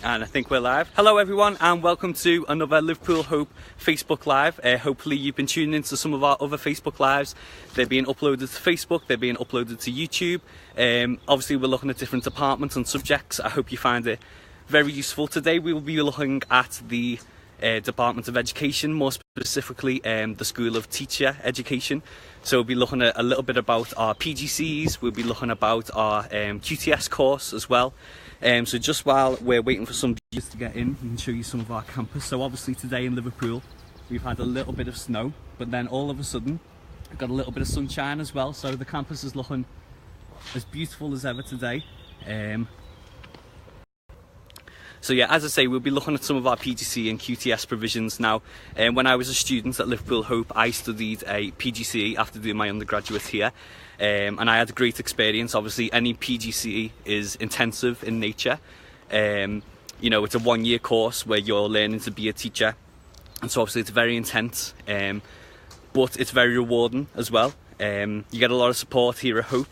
And I think we're live. Hello everyone and welcome to another Liverpool Hope Facebook Live. Hopefully you've been tuning into some of our other Facebook Lives. They're being uploaded to Facebook, they're being uploaded to YouTube. Obviously we're looking at different departments and subjects. I hope you find it very useful. Today we will be looking at the Department of Education, more specifically the School of Teacher Education. So we'll be looking at a little bit about our PGCEs, we'll be looking about our QTS course as well. So just while we're waiting for some viewers to get in, we can show you some of our campus. So obviously today in Liverpool we've had a little bit of snow, but then all of a sudden we've got a little bit of sunshine as well. So the campus is looking as beautiful as ever today. So yeah, as I say, we'll be looking at some of our PGCE and QTS provisions now. When I was a student at Liverpool Hope, I studied a PGCE after doing my undergraduate here. And I had a great experience. Obviously, any PGCE is intensive in nature. You know, it's a one-year course where you're learning to be a teacher. And so obviously it's very intense, but it's very rewarding as well. You get a lot of support here at Hope.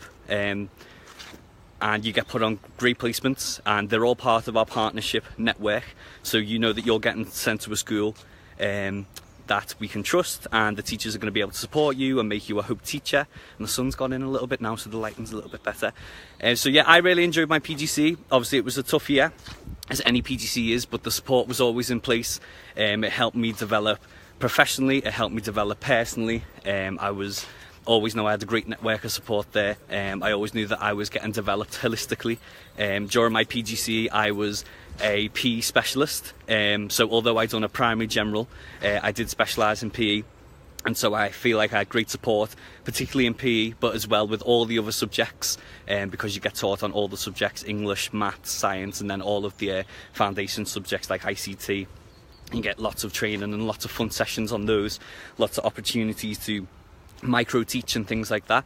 And you get put on great placements, and they're all part of our partnership network. So you know that you're getting sent to a school that we can trust, and the teachers are going to be able to support you and make you a Hope teacher. And the sun's gone in a little bit now, so the lighting's a little bit better. So yeah, I really enjoyed my PGC. Obviously it was a tough year, as any PGC is, but the support was always in place. It helped me develop professionally, it helped me develop personally. Always know I had a great network of support there. I always knew that I was getting developed holistically. During my PGCE, I was a PE specialist. So although I'd done a primary general, I did specialise in PE. And so I feel like I had great support, particularly in PE, but as well with all the other subjects, because you get taught on all the subjects, English, maths, science, and then all of the foundation subjects like ICT. You get lots of training and lots of fun sessions on those, lots of opportunities to micro teach and things like that.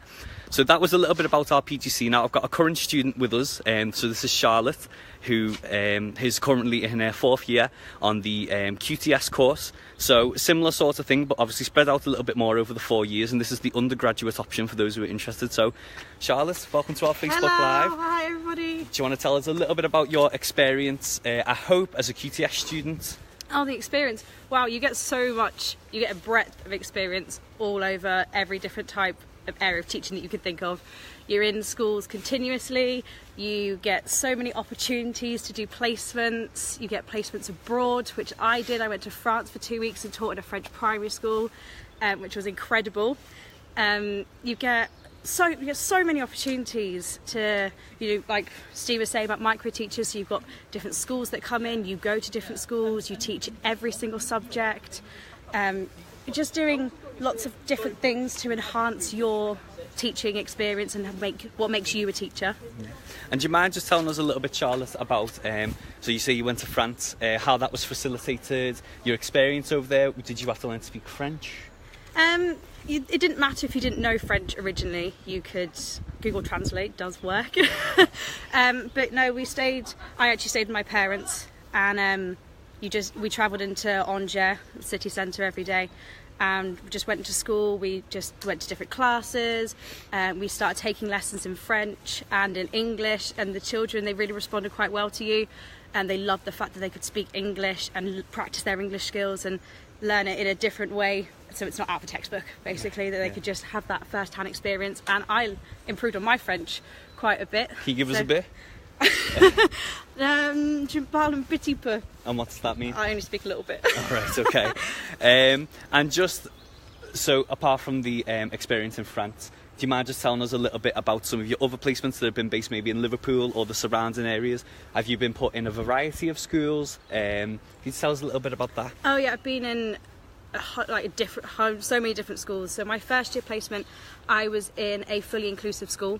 So that was a little bit about our PGC. Now I've got a current student with us, so this is Charlotte, who is currently in her 4th year on the QTS course. So similar sort of thing, but obviously spread out a little bit more over the 4 years, and this is the undergraduate option for those who are interested. So Charlotte, welcome to our Facebook Live. Hi everybody. Do you want to tell us a little bit about your experience at Hope as a QTS student? Oh, the experience. Wow, you get so much, you get a breadth of experience all over every different type of area of teaching that you could think of. You're in schools continuously, you get so many opportunities to do placements, you get placements abroad, which I did. I went to France for 2 weeks and taught in a French primary school, which was incredible. You get so many opportunities to, like Steve was saying about micro teachers. So you've got different schools that come in, you go to different schools, you teach every single subject, just doing lots of different things to enhance your teaching experience and what makes you a teacher. And do you mind just telling us a little bit, Charlotte, about so you say you went to France, how that was facilitated, your experience over there? Did you have to learn to speak French? It didn't matter if you didn't know French originally. You could Google Translate, does work. But no, I actually stayed with my parents, and we travelled into Angers city centre every day, and we just went to school. We just went to different classes, we started taking lessons in French and in English, and the children, they really responded quite well to you, and they loved the fact that they could speak English and practice their English skills and learn it in a different way, so it's not out of a textbook, basically, that they could just have that first-hand experience. And I improved on my French quite a bit. Can you give us a bit? Je parle un petit peu. And what does that mean? I only speak a little bit. All right, okay. And just, so apart from the experience in France, do you mind just telling us a little bit about some of your other placements that have been based maybe in Liverpool or the surrounding areas? Have you been put in a variety of schools? Can you tell us a little bit about that? Oh yeah, I've been in so many different schools. So my first year placement, I was in a fully inclusive school,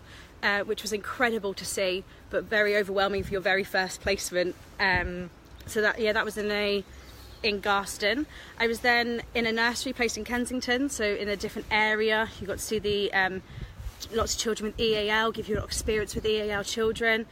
which was incredible to see, but very overwhelming for your very first placement. So that was in Garston. I was then in a nursery placed in Kensington, so in a different area. You got to see the lots of children with EAL, give you a lot of experience with EAL children.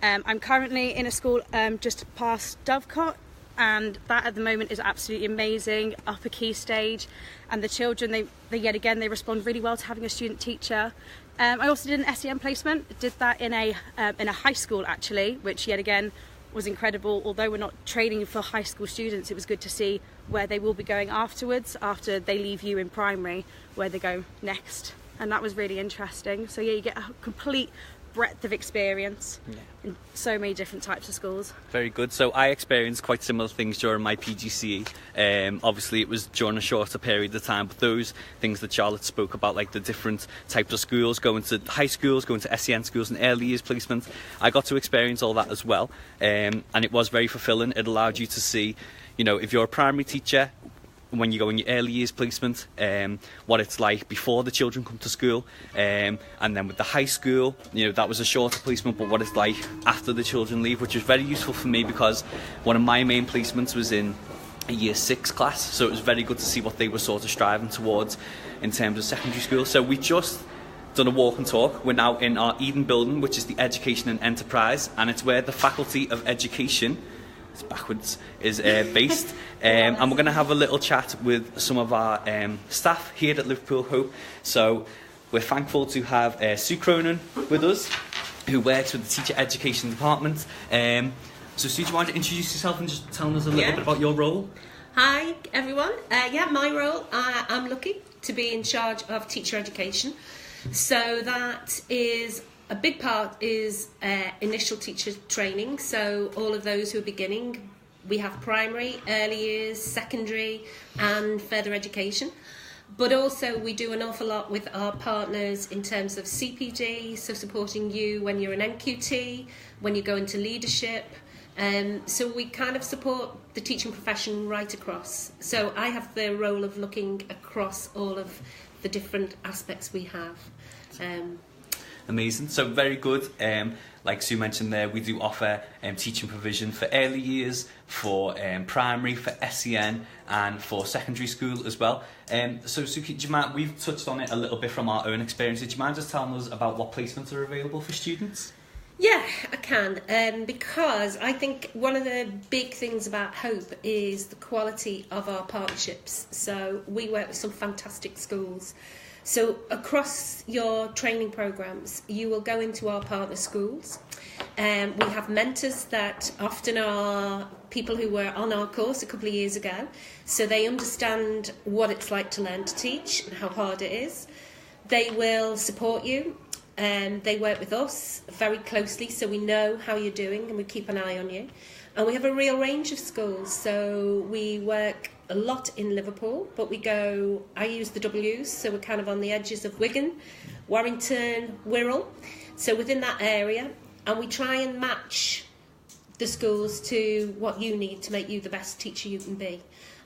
I'm currently in a school just past Dovecot, and that at the moment is absolutely amazing, upper key stage, and the children, they yet again, they respond really well to having a student teacher. I also did an SEN placement, did that in a high school actually, which yet again was incredible. Although we're not training for high school students, it was good to see where they will be going afterwards, after they leave you in primary, where they go next. And that was really interesting. So yeah, you get a complete breadth of experience in so many different types of schools. Very good. So I experienced quite similar things during my PGCE. Obviously it was during a shorter period of time, but those things that Charlotte spoke about, like the different types of schools, going to high schools, going to SEN schools and early years placement, I got to experience all that as well. And it was very fulfilling. It allowed you to see, you know, if you're a primary teacher, when you go in your early years placement, what it's like before the children come to school, and then with the high school, you know, that was a shorter placement, but what it's like after the children leave, which was very useful for me because one of my main placements was in a year 6 class, so it was very good to see what they were sort of striving towards in terms of secondary school. So we just done a walk and talk. We're now in our Eden building, which is the Education and Enterprise, and it's where the Faculty of Education, it's backwards, is based. And we're going to have a little chat with some of our staff here at Liverpool Hope. So we're thankful to have Sue Cronin with us, who works with the Teacher Education Department. So Sue, do you want to introduce yourself and just tell us a little bit about your role? Hi everyone. My role, I'm lucky to be in charge of teacher education. So that is a big part is initial teacher training. So all of those who are beginning, we have primary, early years, secondary and further education. But also we do an awful lot with our partners in terms of CPD, so supporting you when you're an NQT, when you go into leadership. So we kind of support the teaching profession right across. So I have the role of looking across all of the different aspects we have. Amazing. So very good. Like Sue mentioned there, we do offer teaching provision for early years, for primary, for SEN and for secondary school as well. So Sue, do you mind, we've touched on it a little bit from our own experiences. Do you mind just telling us about what placements are available for students? Yeah, I can, because I think one of the big things about Hope is the quality of our partnerships. So we work with some fantastic schools. So across your training programs, you will go into our partner schools. We have mentors that often are people who were on our course a couple of years ago. So they understand what it's like to learn to teach and how hard it is. They will support you. They work with us very closely, so we know how you're doing and we keep an eye on you. And we have a real range of schools. So we work a lot in Liverpool, but I use the W's, so we're kind of on the edges of Wigan, Warrington, Wirral, so within that area, and we try and match the schools to what you need to make you the best teacher you can be.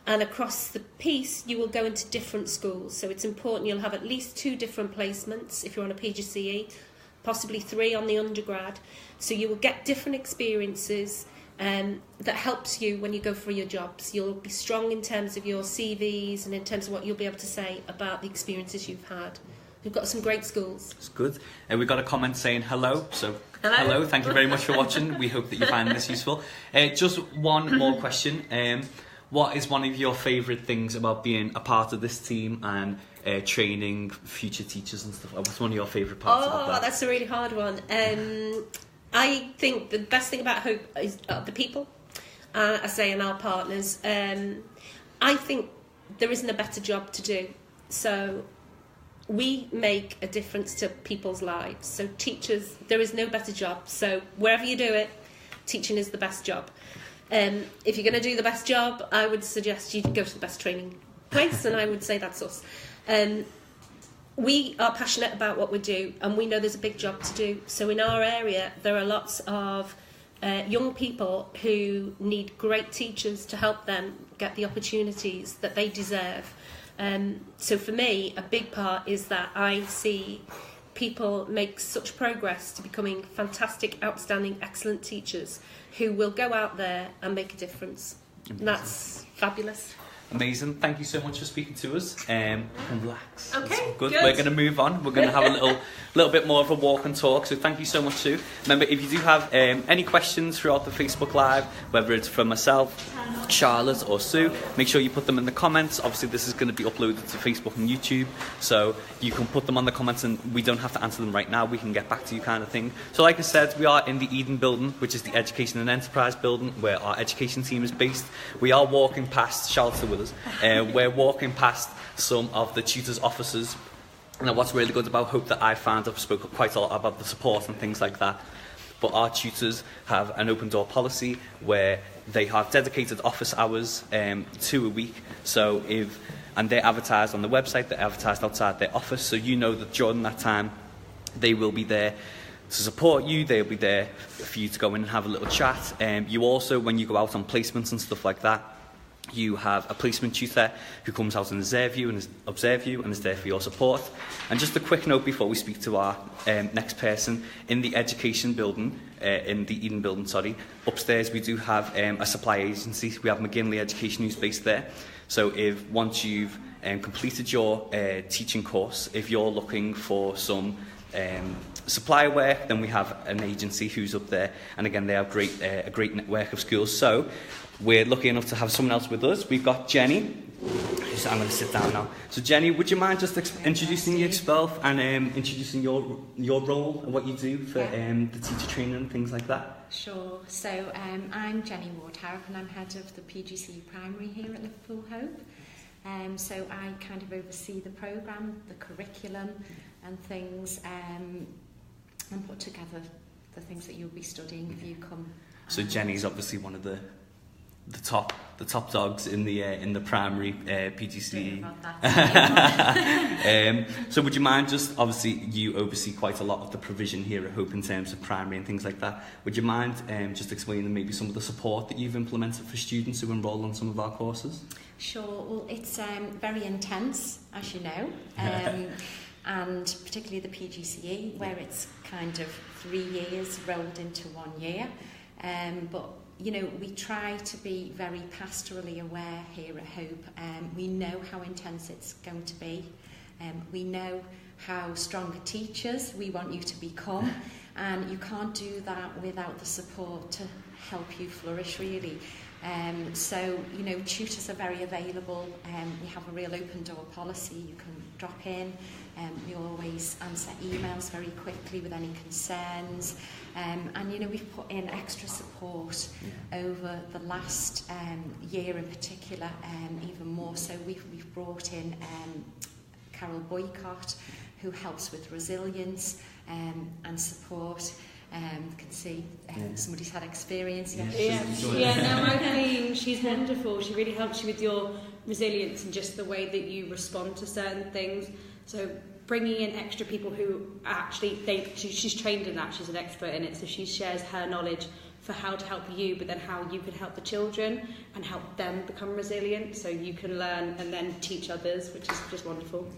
And across the piece, you will go into different schools, so it's important you'll have at least 2 different placements if you're on a PGCE, possibly 3 on the undergrad, so you will get different experiences that helps you when you go for your jobs. You'll be strong in terms of your CVs and in terms of what you'll be able to say about the experiences you've had. We've got some great schools. It's good. We've got a comment saying hello, so hello, thank you very much for watching. We hope that you find this useful. Just one more question. What is one of your favourite things about being a part of this team and training future teachers and stuff? What's one of your favourite parts about that? That's a really hard one. I think the best thing about Hope is the people, I say, and our partners. I think there isn't a better job to do. So we make a difference to people's lives. So teachers, there is no better job. So wherever you do it, teaching is the best job. If you're going to do the best job, I would suggest you go to the best training place, and I would say that's us. We are passionate about what we do, and we know there's a big job to do. So in our area, there are lots of young people who need great teachers to help them get the opportunities that they deserve. So for me, a big part is that I see people make such progress to becoming fantastic, outstanding, excellent teachers who will go out there and make a difference. And that's fabulous. Amazing. Thank you so much for speaking to us. And relax. Okay, That's good. good. We're going to move on. We're going to have a little bit more of a walk and talk. So thank you so much, Sue. Remember, if you do have any questions throughout the Facebook Live, whether it's from myself, Charlotte or Sue, make sure you put them in the comments. Obviously, this is going to be uploaded to Facebook and YouTube, so you can put them on the comments and we don't have to answer them right now. We can get back to you kind of thing. So like I said, we are in the Eden building, which is the Education and Enterprise building, where our education team is based. We are walking past, Charlotte's with us, we're walking past some of the tutors' offices. Now, what's really good about Hope that I found, I've spoken quite a lot about the support and things like that, but our tutors have an open door policy where they have dedicated office hours 2 a week. So and they're advertised on the website, they're advertised outside their office, so you know that during that time they will be there to support you, they'll be there for you to go in and have a little chat. You also, when you go out on placements and stuff like that, you have a placement tutor who comes out and observe you and is there for your support. And just a quick note before we speak to our next person, in the education building, in the Eden building, upstairs we do have a supply agency. We have McGinley Education who's based there. So if once you've completed your teaching course, if you're looking for some supply work, then we have an agency who's up there, and again they have a great network of schools. So we're lucky enough to have someone else with us. We've got Jenny. I'm going to sit down now. So Jenny, would you mind just introducing yourself and introducing your role and what you do for the teacher training and things like that? Sure. So I'm Jenny Ward-Harrop and I'm head of the PGCE Primary here at Liverpool Hope. So I kind of oversee the programme, the curriculum and things, and put together the things that you'll be studying if you come. So Jenny's obviously one of the top dogs in the primary PGCE. So would you mind just, obviously you oversee quite a lot of the provision here at Hope in terms of primary and things like that. Would you mind just explaining maybe some of the support that you've implemented for students who enrol on some of our courses? Sure. Well, it's very intense, as you know, and particularly the PGCE, where it's kind of 3 years rolled into 1 year. But you know, we try to be very pastorally aware here at Hope. We know how intense it's going to be. We know how stronger teachers we want you to become, and you can't do that without the support to help you flourish, really. So, you know, tutors are very available. We have a real open door policy. You can drop in. We always answer emails very quickly with any concerns. And, you know, we've put in extra support over the last year in particular, even more so. We've brought in Carol Boycott, who helps with resilience and support. You can see somebody's had experience. No, I think she's wonderful. She really helps you with your resilience and just the way that you respond to certain things. So bringing in extra people who actually she's trained in that, she's an expert in it, so she shares her knowledge for how to help you, but then how you can help the children and help them become resilient, so you can learn and then teach others, which is just wonderful.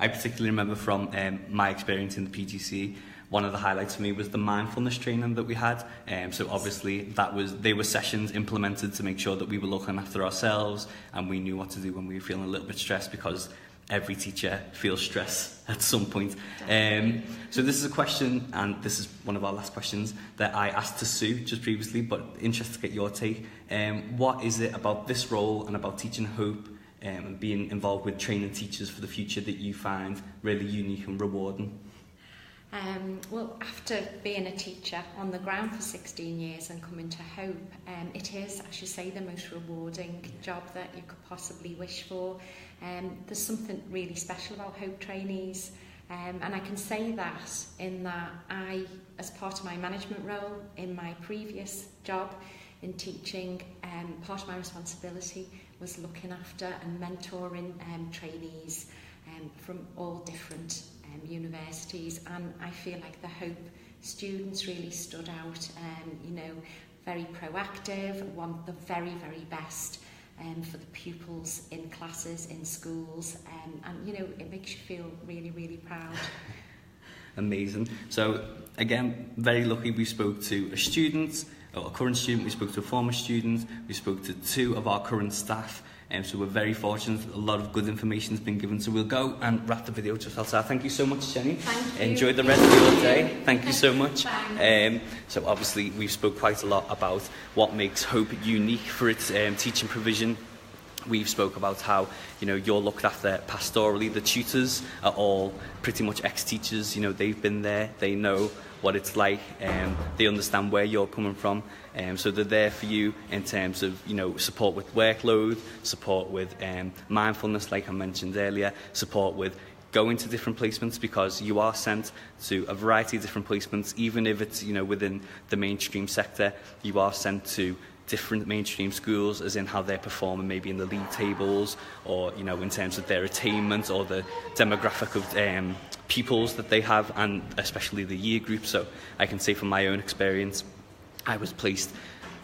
I particularly remember from my experience in the PGCE, one of the highlights for me was the mindfulness training that we had. So obviously they were sessions implemented to make sure that we were looking after ourselves and we knew what to do when we were feeling a little bit stressed, because every teacher feels stress at some point. So this is a question, and this is one of our last questions that I asked to Sue just previously, but interested to get your take. What is it about this role and about teaching Hope and being involved with training teachers for the future that you find really unique and rewarding? Well, after being a teacher on the ground for 16 years and coming to Hope, it is, as you say, the most rewarding job that you could possibly wish for. There's something really special about Hope trainees, and I can say that in that I, as part of my management role in my previous job in teaching, part of my responsibility was looking after and mentoring trainees from all different universities, and I feel like the Hope students really stood out, you know, very proactive, want the very, very best for the pupils in classes, in schools, and you know, it makes you feel really, really proud. Amazing. So again, very lucky we spoke to a student, a current student, we spoke to a former student, we spoke to 2 of our current staff, so we're very fortunate. A lot of good information has been given, so we'll go and wrap the video just outside. Thank you so much, Jenny. Thank you. Enjoy the rest of your day. Thank you so much. So obviously we've spoke quite a lot about what makes Hope unique for its teaching provision. We've spoke about how, you know, you're looked after pastorally. The tutors are all pretty much ex-teachers. You know, they've been there, they know what it's like, they understand where you're coming from, so they're there for you in terms of, you know, support with workload, support with mindfulness, like I mentioned earlier, support with going to different placements, because you are sent to a variety of different placements. Even if it's, you know, within the mainstream sector, you are sent to different mainstream schools, as in how they're performing maybe in the league tables, or, you know, in terms of their attainment or the demographic of pupils that they have, and especially the year group. So I can say from my own experience, I was placed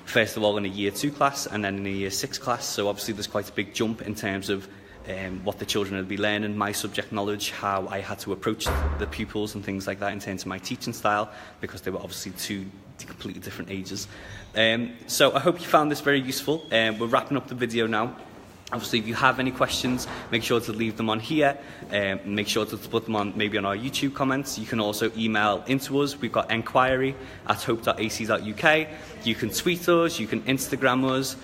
first of all in a year 2 class and then in a year 6 class, so obviously there's quite a big jump in terms of what the children would be learning, my subject knowledge, how I had to approach the pupils and things like that in terms of my teaching style, because they were obviously 2 completely different ages. So I hope you found this very useful. We're wrapping up the video now. Obviously, if you have any questions, make sure to leave them on here. Make sure to put them on maybe on our YouTube comments. You can also email into us. We've got enquiry@hope.ac.uk. You can tweet us. You can Instagram us.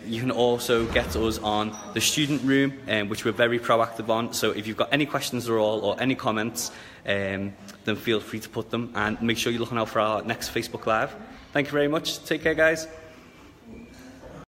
You can also get us on the student room, which we're very proactive on. So if you've got any questions at all or any comments, then feel free to put them. And make sure you're looking out for our next Facebook Live. Thank you very much. Take care, guys.